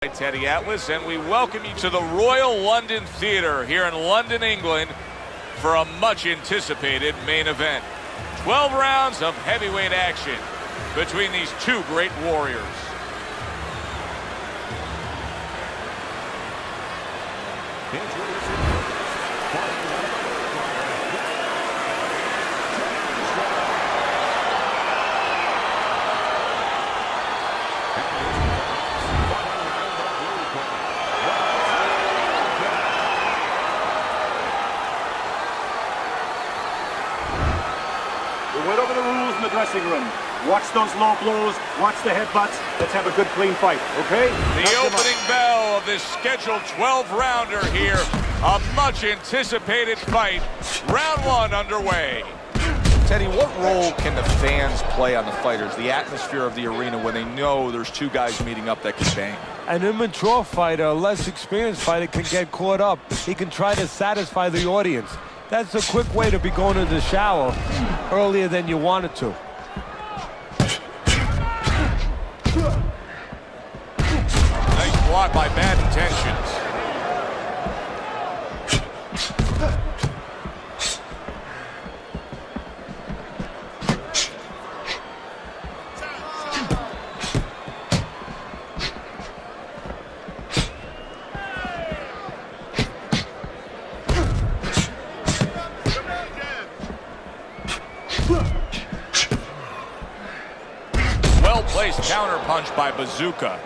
Teddy Atlas, and we welcome you to the Royal London Theatre here in London, England, for a much-anticipated main event. 12 rounds of heavyweight action between these two great warriors. We went over the rules in the dressing room. Watch those low blows, watch the headbutts. Let's have a good, clean fight, okay? The opening bell of this scheduled 12-rounder here. A much-anticipated fight. Round one underway. Teddy, what role can the fans play on the fighters, the atmosphere of the arena, when they know there's two guys meeting up that can bang? An immature fighter, a less experienced fighter, can get caught up. He can try to satisfy the audience. That's a quick way to be going to the shower earlier than you wanted to. Nice block by Bad Intentions. Well-placed counter punch by Bazooka.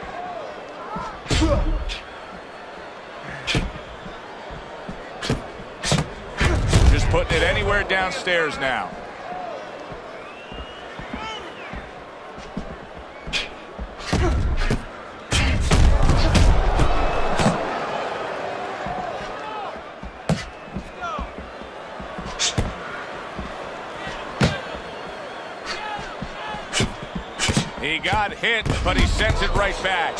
Just putting it anywhere downstairs now. He got hit, but he sends it right back.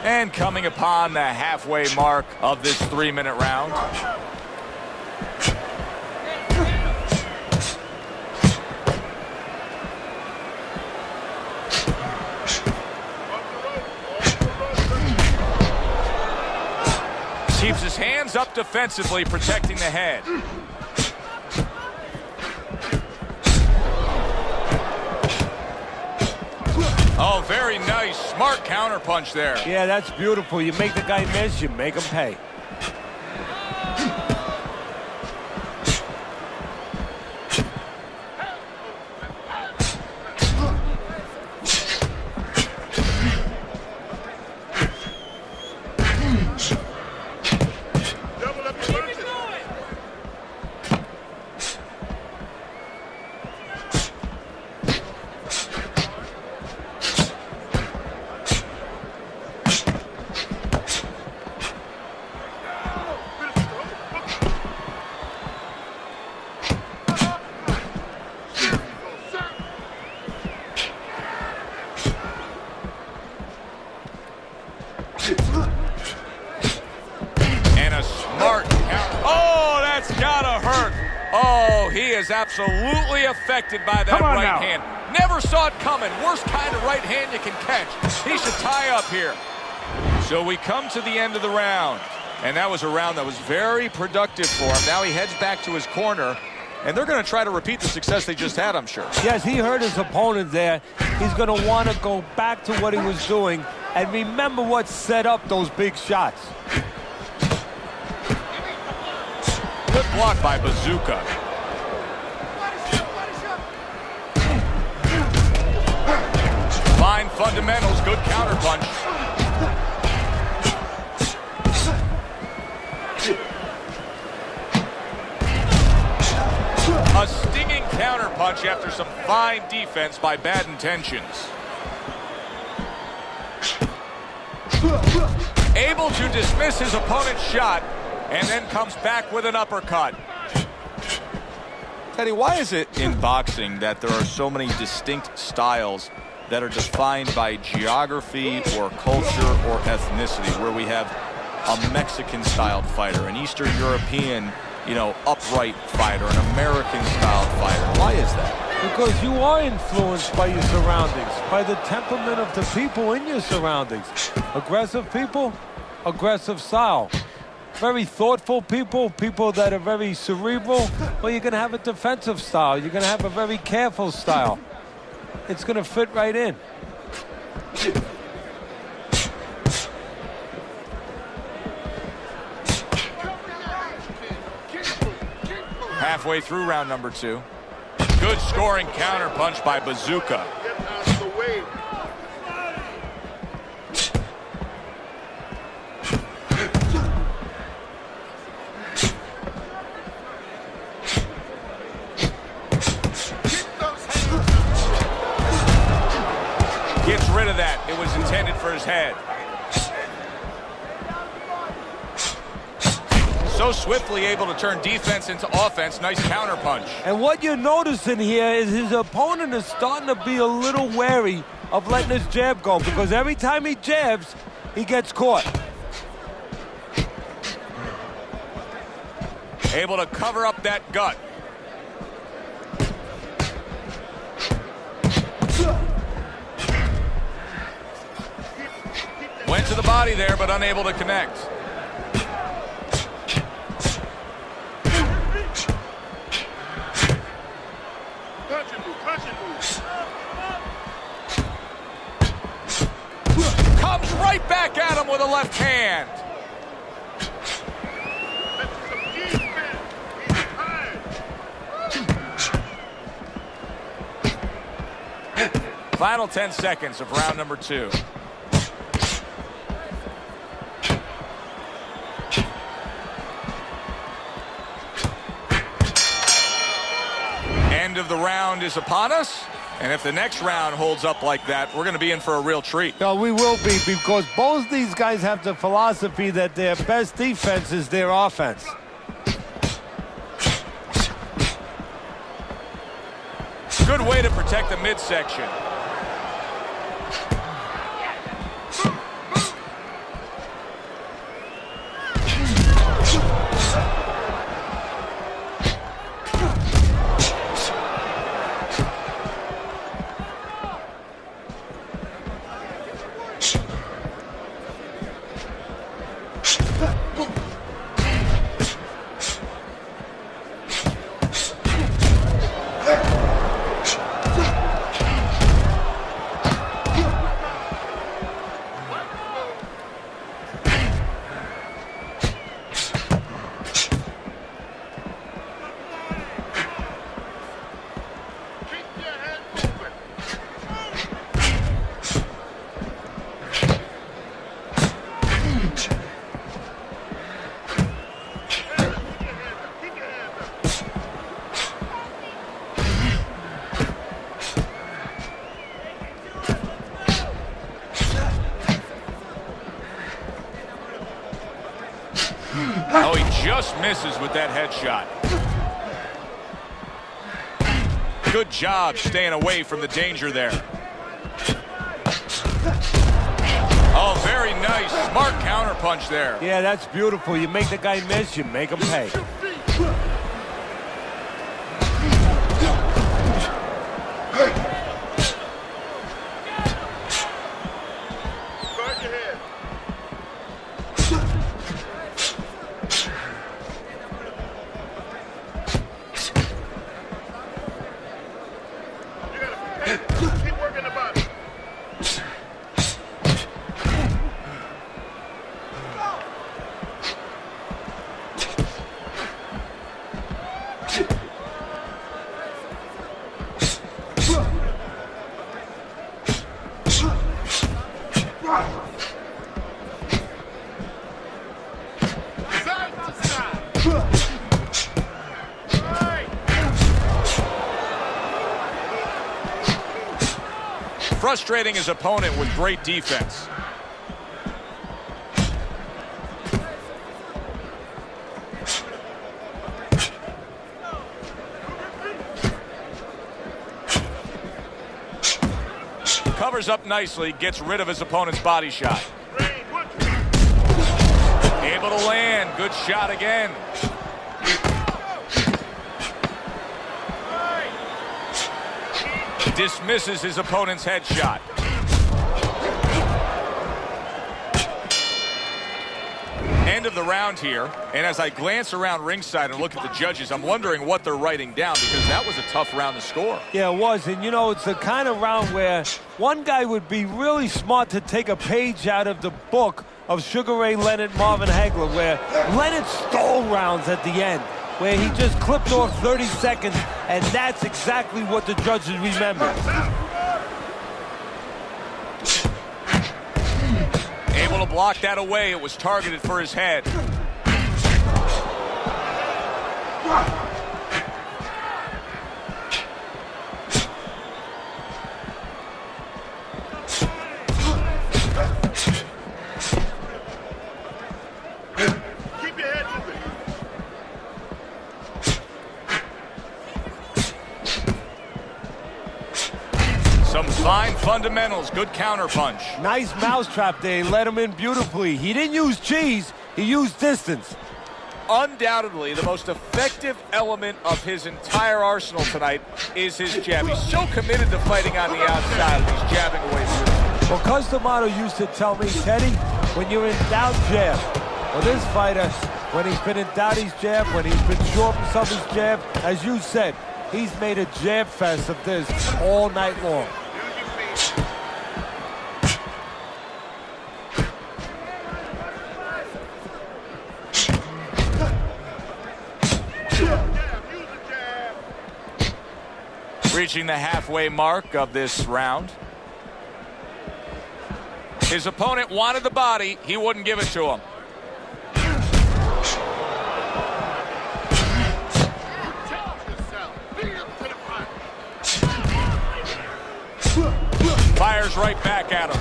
And coming upon the halfway mark of this 3-minute round. Keeps his hands up defensively, protecting the head. Oh, very nice. Smart counterpunch there. Yeah, that's beautiful. You make the guy miss, you make him pay. And a smart counter. Oh, that's gotta hurt. Oh, he is absolutely affected by that right hand. Never saw it coming. Worst kind of right hand you can catch. He should tie up here. So we come to the end of the round. And that was a round that was very productive for him. Now he heads back to his corner. And they're going to try to repeat the success they just had, I'm sure. Yes, he hurt his opponent there. He's going to want to go back to what he was doing and remember what set up those big shots. Good block by Bazooka. Fine fundamentals, good counterpunch. A stinging counterpunch after some fine defense by Bad Intentions. Able to dismiss his opponent's shot and then comes back with an uppercut. Teddy, why is it in boxing that there are so many distinct styles that are defined by geography or culture or ethnicity, where we have a Mexican-styled fighter, an Eastern European, upright fighter, an American-styled fighter? Why is that? Because you are influenced by your surroundings, by the temperament of the people in your surroundings. Aggressive people, aggressive style. Very thoughtful people, people that are very cerebral, well, you're going to have a defensive style. You're going to have a very careful style. It's going to fit right in. Halfway through round number 2. Good scoring counter punch by Bazooka. Gets rid of that. It was intended for his head. So swiftly able to turn defense into offense. Nice counter punch. And what you're noticing here is his opponent is starting to be a little wary of letting his jab go, because every time he jabs, he gets caught. Able to cover up that gut. Went to the body there, but unable to connect. Comes right back at him with a left hand. Final 10 seconds of round number 2. End of the round is upon us. And if the next round holds up like that, we're going to be in for a real treat. No, we will be, because both these guys have the philosophy that their best defense is their offense. Good way to protect the midsection. Oh, he just misses with that headshot. Good job staying away from the danger there. Oh, very nice. Smart counter punch there. Yeah, that's beautiful. You make the guy miss, you make him pay. Frustrating his opponent with great defense. Covers up nicely, gets rid of his opponent's body shot. Able to land, good shot again. dismisses his opponent's headshot. End of the round here, and as I glance around ringside and look at the judges, I'm wondering what they're writing down, because that was a tough round to score. Yeah, it was, and you know, it's the kind of round where one guy would be really smart to take a page out of the book of Sugar Ray Leonard, Marvin Hagler, where Leonard stole rounds at the end, where he just clipped off 30 seconds, and that's exactly what the judges remember. Able to block that away. It was targeted for his head. Keep your head moving. Some fine fundamentals. Good counterpunch. Nice mousetrap there. He let him in beautifully. He didn't use cheese. He used distance. Undoubtedly, the most effective element of his entire arsenal tonight is his jab. He's so committed to fighting on the outside. He's jabbing away through. Well, Cus D'Amato used to tell me, Teddy, when you're in doubt, jab. Well, this fighter, when he's been in doubt, he's jab. When he's been sure of himself, he's jab. As you said, he's made a jab fest of this all night long. Reaching the halfway mark of this round. His opponent wanted the body. He wouldn't give it to him. Fires right back at him.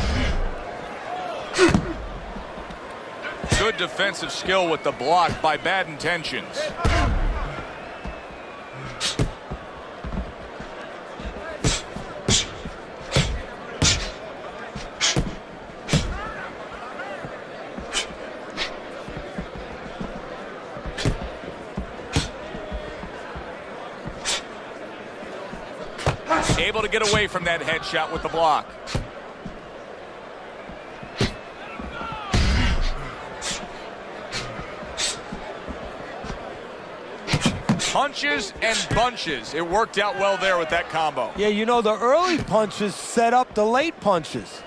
Good defensive skill with the block by bad intentions. Able to get away from that headshot with the block. Punches and bunches. It worked out well there with that combo. Yeah, you know, the early punches set up the late punches.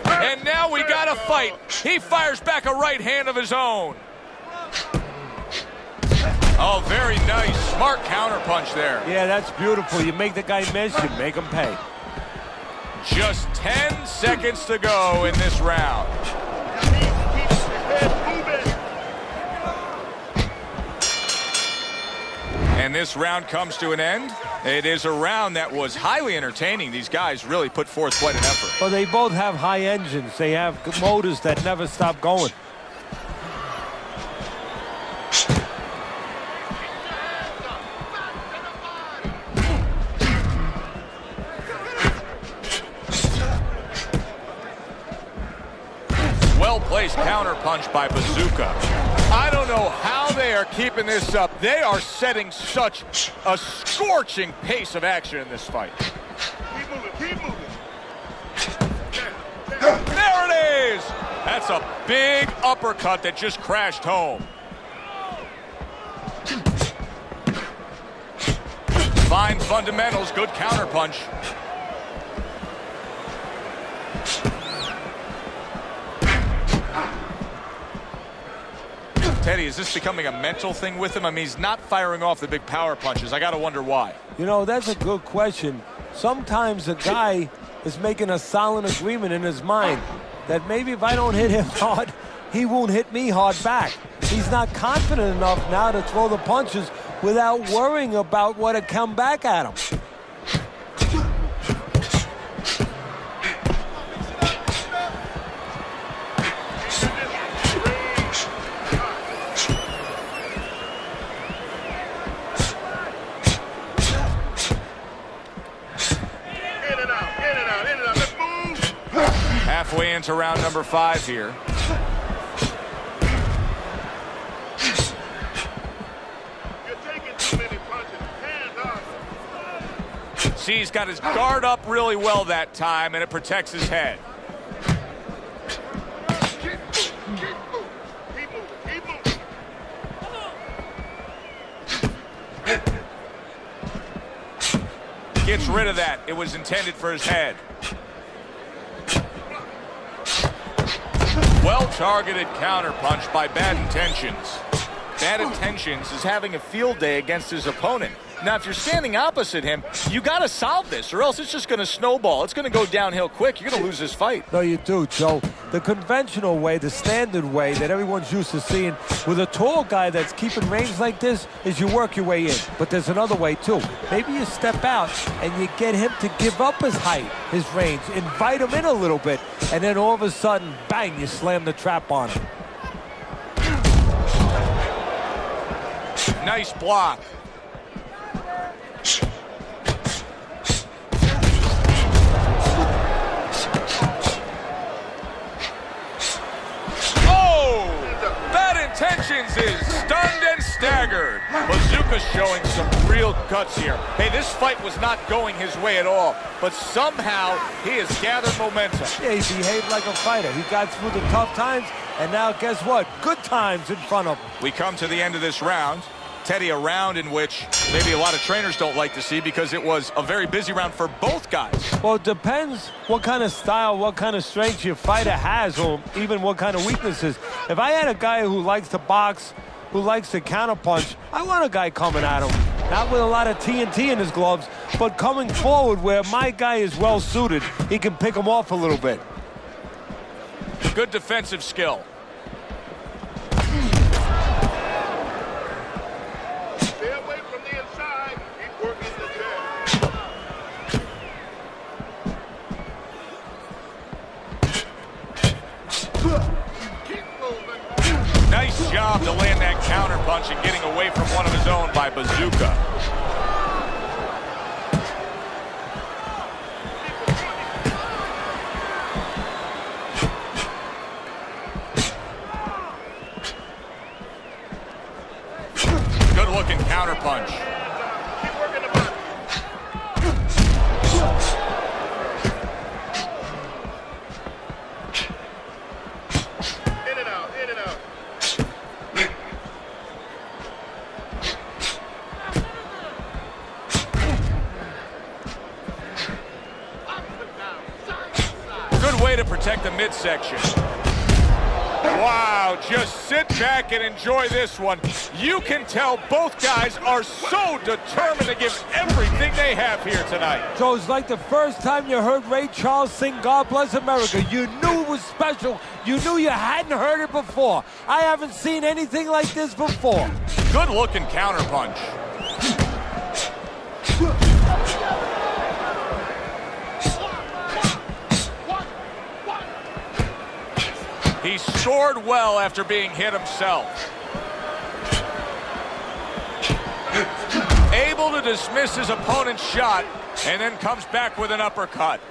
And now we got a fight. He fires back a right hand of his own. Oh, very nice. Smart counterpunch there. Yeah, that's beautiful. You make the guy miss, you make him pay. Just 10 seconds to go in this round. And this round comes to an end. It is a round that was highly entertaining. These guys really put forth quite an effort. Well, they both have high engines. They have motors that never stop going. Well-placed counterpunch by Bazooka. I don't know how they are keeping this up. They are setting such a scorching pace of action in this fight. Keep moving, keep moving. There it is! That's a big uppercut that just crashed home. Fine fundamentals, good counterpunch. Teddy, is this becoming a mental thing with him? I mean, he's not firing off the big power punches. I got to wonder why. You know, that's a good question. Sometimes a guy is making a silent agreement in his mind that maybe if I don't hit him hard, he won't hit me hard back. He's not confident enough now to throw the punches without worrying about what had come back at him. Halfway into round number 5 here. You're taking See, he's got his guard up really well that time, and it protects his head. Gets rid of that. It was intended for his head. Well-targeted counterpunch by Bad Intentions. Bad Intentions is having a field day against his opponent. Now, if you're standing opposite him, you got to solve this, or else it's just going to snowball. It's going to go downhill quick. You're going to lose this fight. No, you do, Joe. The conventional way, the standard way that everyone's used to seeing with a tall guy that's keeping range like this is you work your way in. But there's another way, too. Maybe you step out and you get him to give up his height, his range, invite him in a little bit, and then all of a sudden, bang, you slam the trap on him. Nice block. Intentions is stunned and staggered. Bazooka's showing some real guts here. Hey, this fight was not going his way at all, but somehow he has gathered momentum. Yeah, he behaved like a fighter. He got through the tough times, and now guess what? Good times in front of him. We come to the end of this round. Teddy, a round in which maybe a lot of trainers don't like to see because it was a very busy round for both guys. Well, it depends what kind of style, what kind of strength your fighter has, or even what kind of weaknesses. If I had a guy who likes to box, who likes to counterpunch, I want a guy coming at him. Not with a lot of TNT in his gloves, but coming forward where my guy is well suited. He can pick him off a little bit. Good defensive skill. Nice job to land that counterpunch and getting away from one of his own by Bazooka. Good-looking counterpunch. Way to protect the midsection. Wow, just sit back and enjoy this one. You can tell both guys are so determined to give everything they have here tonight. So it's like the first time you heard Ray Charles sing God Bless America. You knew it was special. You knew you hadn't heard it before. I haven't seen anything like this before. Good looking counterpunch. He scored well after being hit himself. Able to dismiss his opponent's shot and then comes back with an uppercut.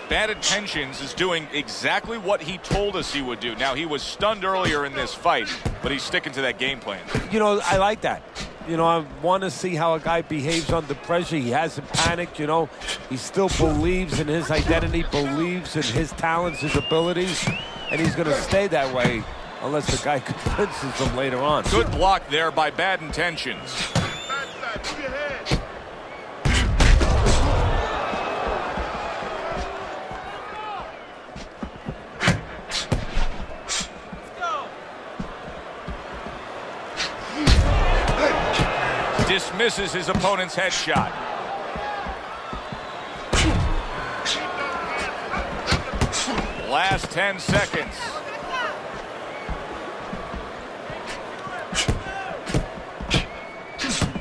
Bad Intentions is doing exactly what he told us he would do. Now, he was stunned earlier in this fight, but he's sticking to that game plan. You know, I like that. You know, I want to see how a guy behaves under pressure. He hasn't panicked, you know. He still believes in his identity, believes in his talents, his abilities. And he's going to stay that way unless the guy convinces him later on. Good block there by Bad Intentions. Dismisses his opponent's headshot. Last 10 seconds.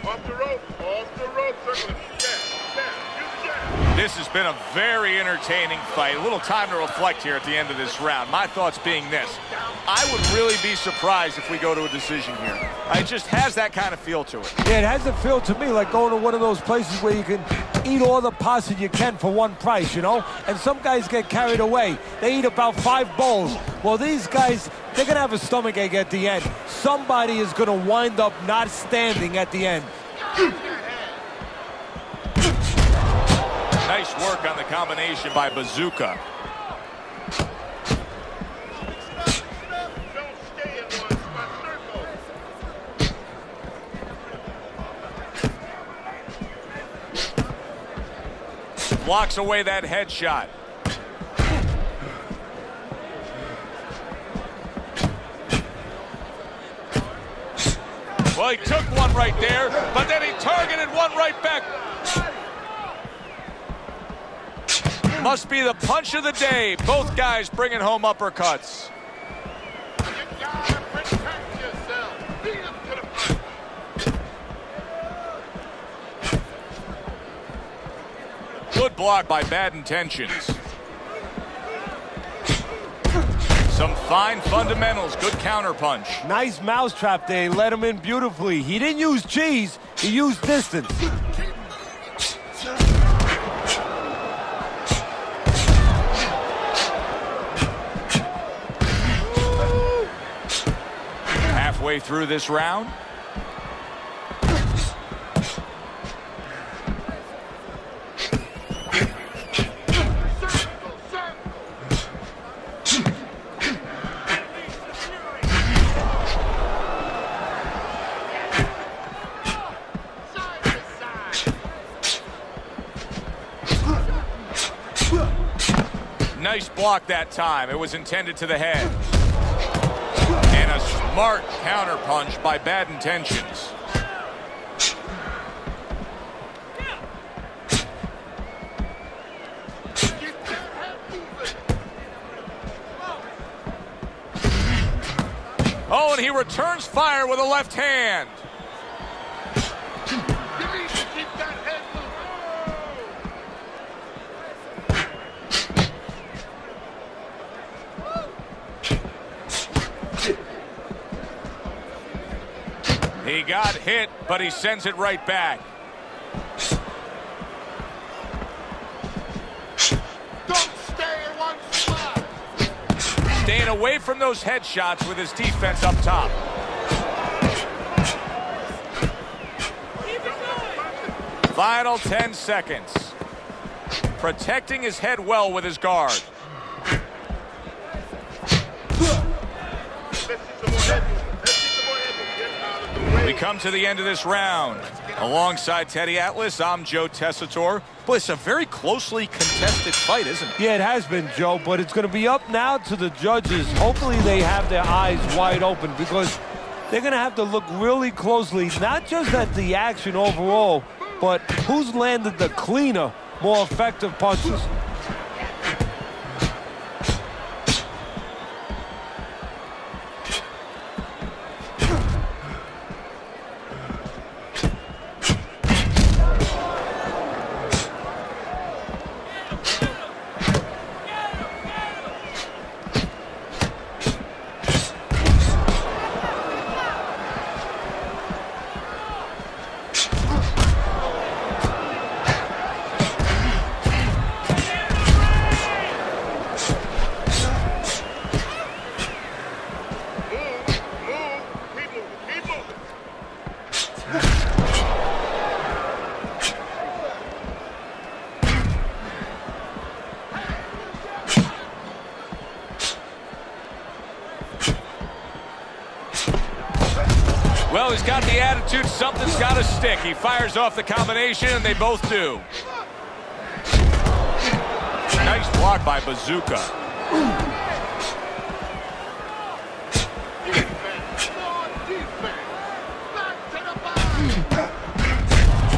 Off the rope, circle. This has been a very entertaining fight. A little time to reflect here at the end of this round. My thoughts being this. I would really be surprised if we go to a decision here. It just has that kind of feel to it. Yeah, it has a feel to me like going to one of those places where you can eat all the pasta you can for one price, you know? And some guys get carried away. They eat about 5 bowls. Well, these guys, they're going to have a stomachache at the end. Somebody is going to wind up not standing at the end. Nice work on the combination by Bazooka. Don't stay in one spot. Circle. Blocks away that headshot. Well, he took one right there, but then he targeted one right back. Must be the punch of the day. Both guys bringing home uppercuts. You gotta protect yourself. Beat him to the punch. Good block by Bad Intentions. Some fine fundamentals. Good counterpunch. Nice mousetrap there. He let him in beautifully. He didn't use cheese. He used distance. Halfway through this round. Nice block that time. It was intended to the head. And a smart counterpunch by Bad Intentions. Oh, and he returns fire with a left hand. You need to keep that head moving. He got hit, but he sends it right back. Don't stay in one spot. Staying away from those headshots with his defense up top. Final 10 seconds. Protecting his head well with his guard. We come to the end of this round. Alongside Teddy Atlas, I'm Joe Tessitore. Boy, it's a very closely contested fight, isn't it? Yeah, it has been, Joe, but it's going to be up now to the judges. Hopefully they have their eyes wide open because they're going to have to look really closely, not just at the action overall, but who's landed the cleaner, more effective punches. Well, he's got the attitude, something's got to stick. He fires off the combination, and they both do. Nice block by Bazooka.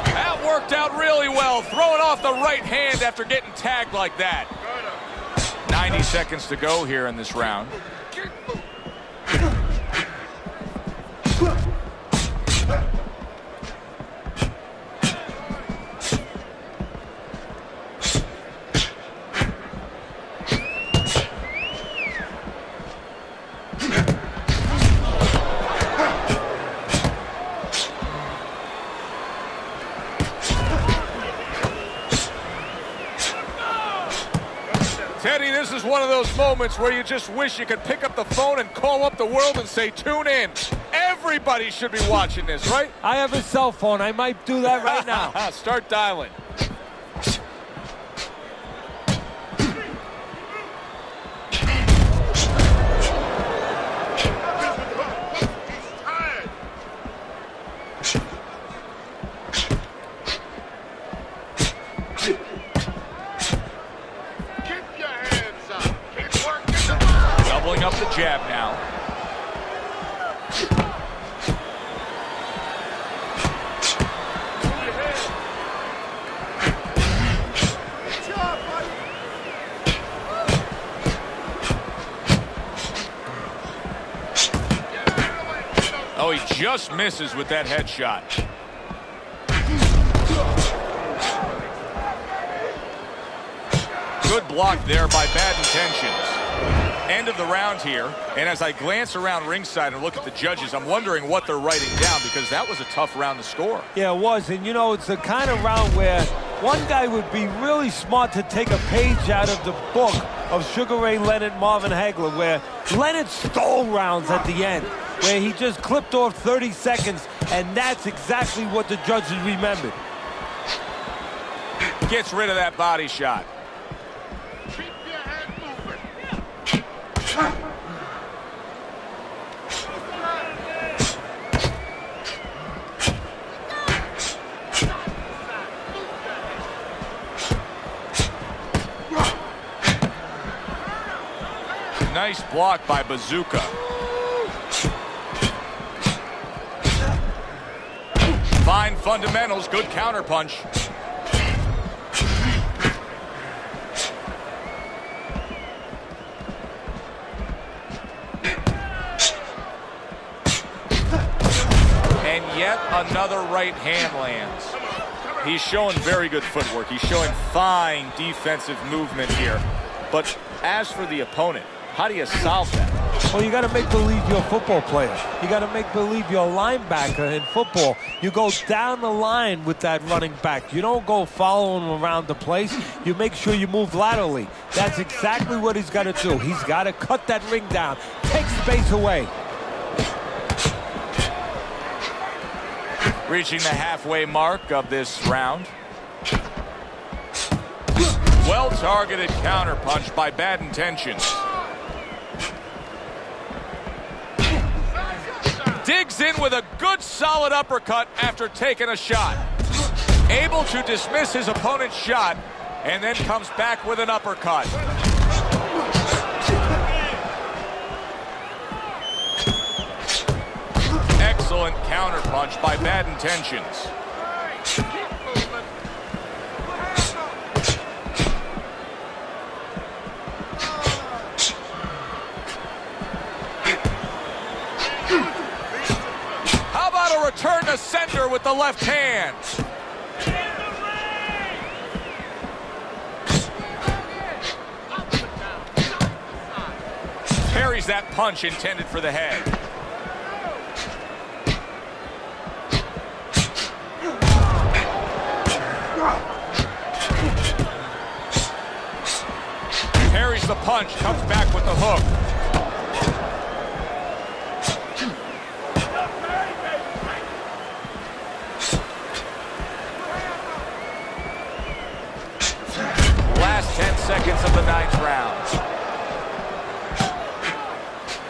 That worked out really well, throwing off the right hand after getting tagged like that. 90 seconds to go here in this round. Teddy, this is one of those moments where you just wish you could pick up the phone and call up the world and say, tune in. Everybody should be watching this, right? I have a cell phone. I might do that right now. Start dialing. Keep your hands up. Keep working the ball. Doubling up the jab now. Oh, he just misses with that headshot. Good block there by Bad Intentions. End of the round here, and as I glance around ringside and look at the judges, I'm wondering what they're writing down, because that was a tough round to score. Yeah, it was, and you know, it's the kind of round where one guy would be really smart to take a page out of the book of Sugar Ray Leonard, Marvin Hagler, where Leonard stole rounds at the end, where he just clipped off 30 seconds, and that's exactly what the judges remembered. Gets rid of that body shot. Keep your head moving. Nice block by Bazooka. Fine fundamentals, good counterpunch. And yet another right hand lands. He's showing very good footwork. He's showing fine defensive movement here. But as for the opponent, how do you solve that? Well, you got to make believe you're a football player. You got to make believe you're a linebacker in football. You go down the line with that running back. You don't go following him around the place. You make sure you move laterally. That's exactly what he's got to do. He's got to cut that ring down, take space away. Reaching the halfway mark of this round. Well-targeted counterpunch by Bad Intentions. Digs in with a good solid uppercut after taking a shot. Able to dismiss his opponent's shot, and then comes back with an uppercut. Excellent counterpunch by Bad Intentions. How about a return to sender with the left hand? Parries that punch intended for the head. Parries the punch, comes back with the hook. Last 10 seconds of the 9th round.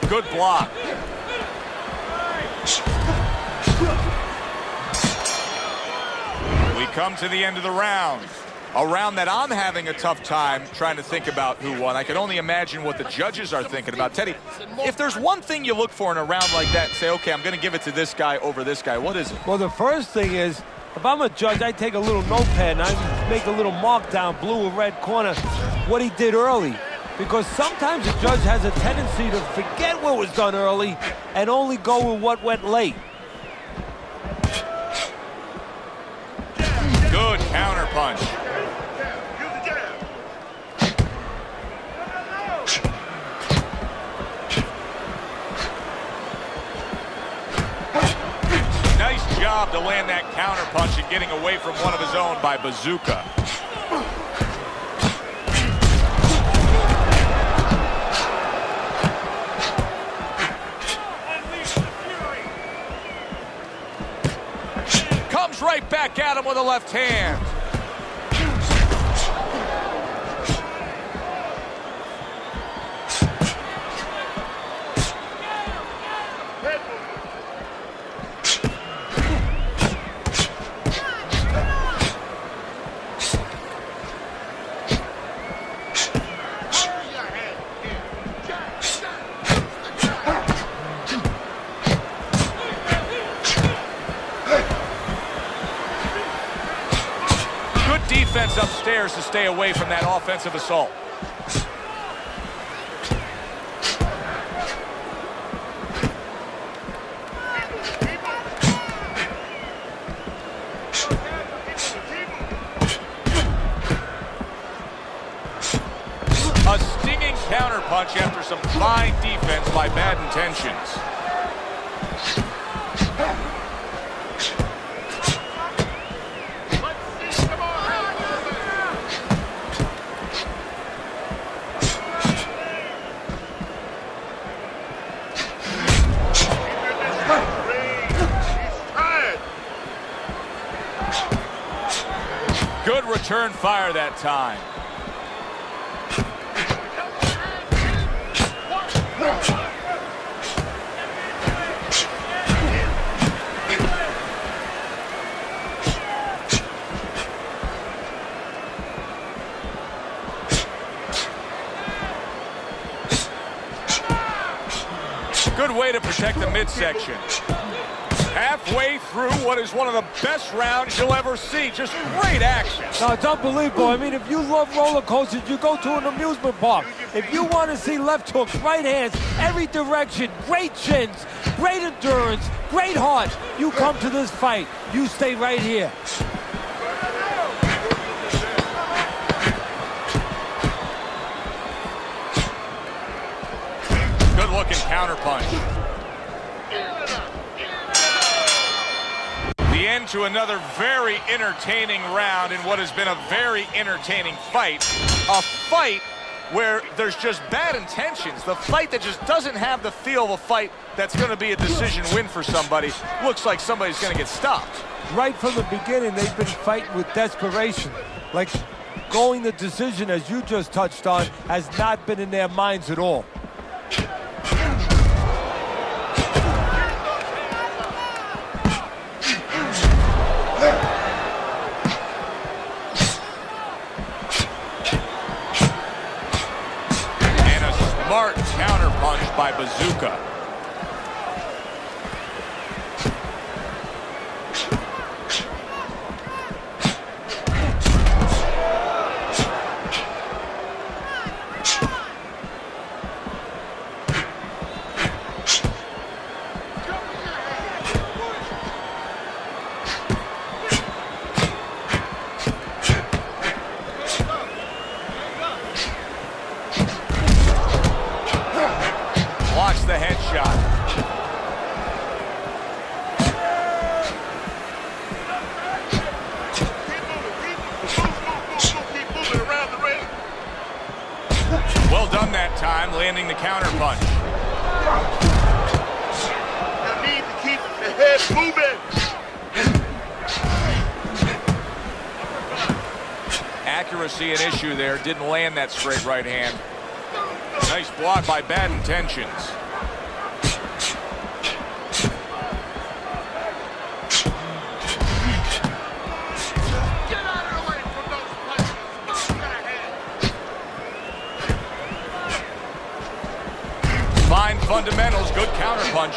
Good block. We come to the end of the round. A round that I'm having a tough time trying to think about who won. I can only imagine what the judges are thinking about. Teddy, if there's one thing you look for in a round like that, say, okay, I'm going to give it to this guy over this guy, what is it? Well, the first thing is, if I'm a judge, I take a little notepad and I make a little mark down, blue or red corner, what he did early. Because sometimes a judge has a tendency to forget what was done early and only go with what went late. Good counterpunch. Nice job to land that counterpunch and getting away from one of his own by Bazooka. Comes right back at him with a left hand. defense upstairs to stay away from that offensive assault. A stinging counterpunch after some fine defense by bad intentions. Good return fire that time. Good way to protect the midsection. Halfway through what is one of the best rounds you'll ever see. Just great action. No, it's unbelievable. I mean, if you love roller coasters, you go to an amusement park. If you want to see left hooks, right hands, every direction, great chins, great endurance, great heart, you come to this fight. You stay right here. Good looking counterpunch. The end to another very entertaining round in what has been a very entertaining fight. A fight where there's just bad intentions. The fight that just doesn't have the feel of a fight that's going to be a decision win for somebody. Looks like somebody's going to get stopped. Right from the beginning, they've been fighting with desperation. Like going the decision, as you just touched on, has not been in their minds at all. Smart counterpunch by Bazooka. Blocks the headshot. Well done that time, landing the counterpunch. You need to keep the head moving. Accuracy an issue there. Didn't land that straight right hand. Nice block by bad intentions. Get out of the way from those punches. Move that head. Fine fundamentals, good counterpunch.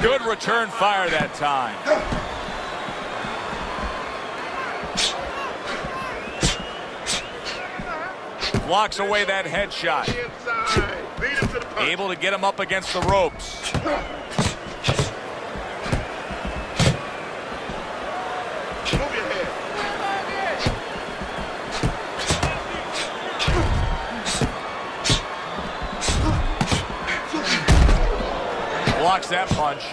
Good return fire that time. Blocks away that headshot. Inside. Lead him to the punch. Able to get him up against the ropes. Move your head. Blocks that punch.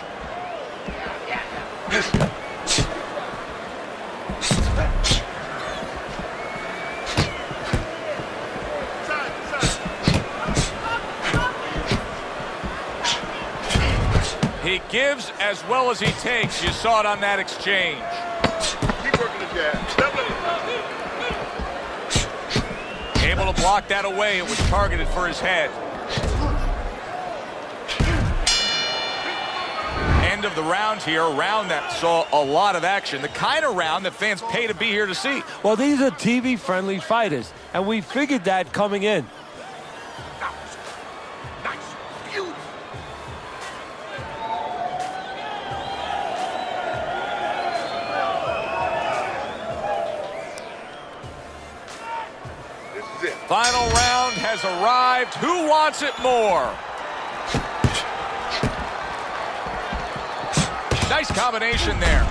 He gives as well as he takes. You saw it on that exchange. Keep working the jab. Able to block that away. It was targeted for his head. End of the round here, a round that saw a lot of action, the kind of round that fans pay to be here to see. Well, these are TV-friendly fighters, and we figured that coming in. Final round has arrived. Who wants it more? Nice combination there.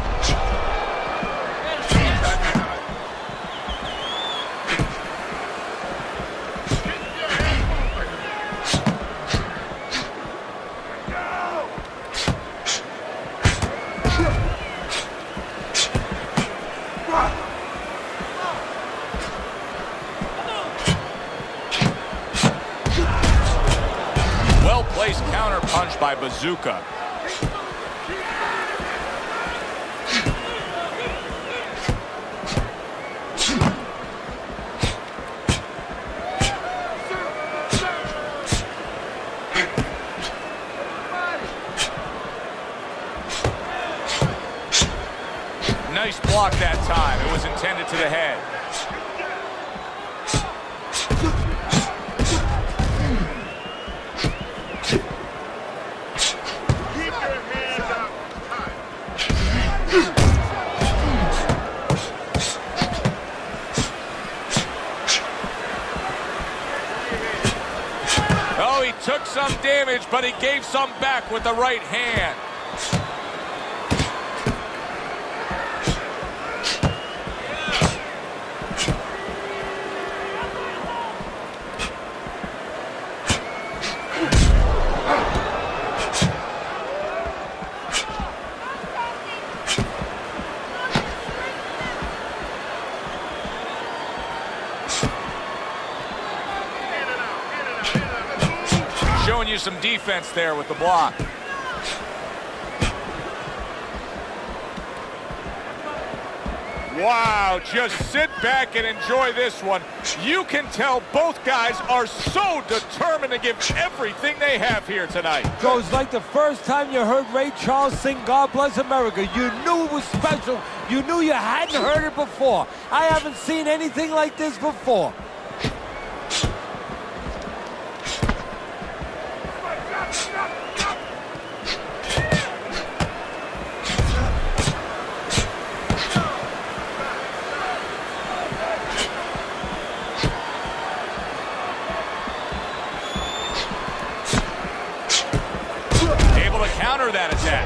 Well-placed counter punch by Bazooka. Nice block that time. It was intended to the head. Keep your hands up. Oh, he took some damage, but he gave some back with the right hand. Showing you some defense there with the block. Wow, just sit back and enjoy this one. You can tell both guys are so determined to give everything they have here tonight. So it's like the first time you heard Ray Charles sing God Bless America. You knew it was special. You knew you hadn't heard it before. I haven't seen anything like this before. Able to counter that attack.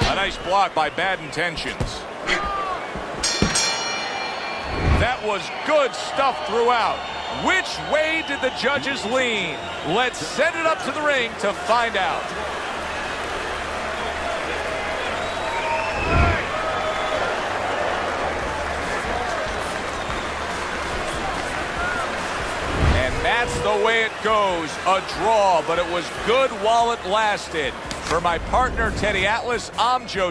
A nice block by Bad Intentions. That was good stuff throughout. Which way did the judges lean? Let's send it up to the ring to find out. And that's the way it goes. A draw, but it was good while it lasted. For my partner, Teddy Atlas, I'm Joe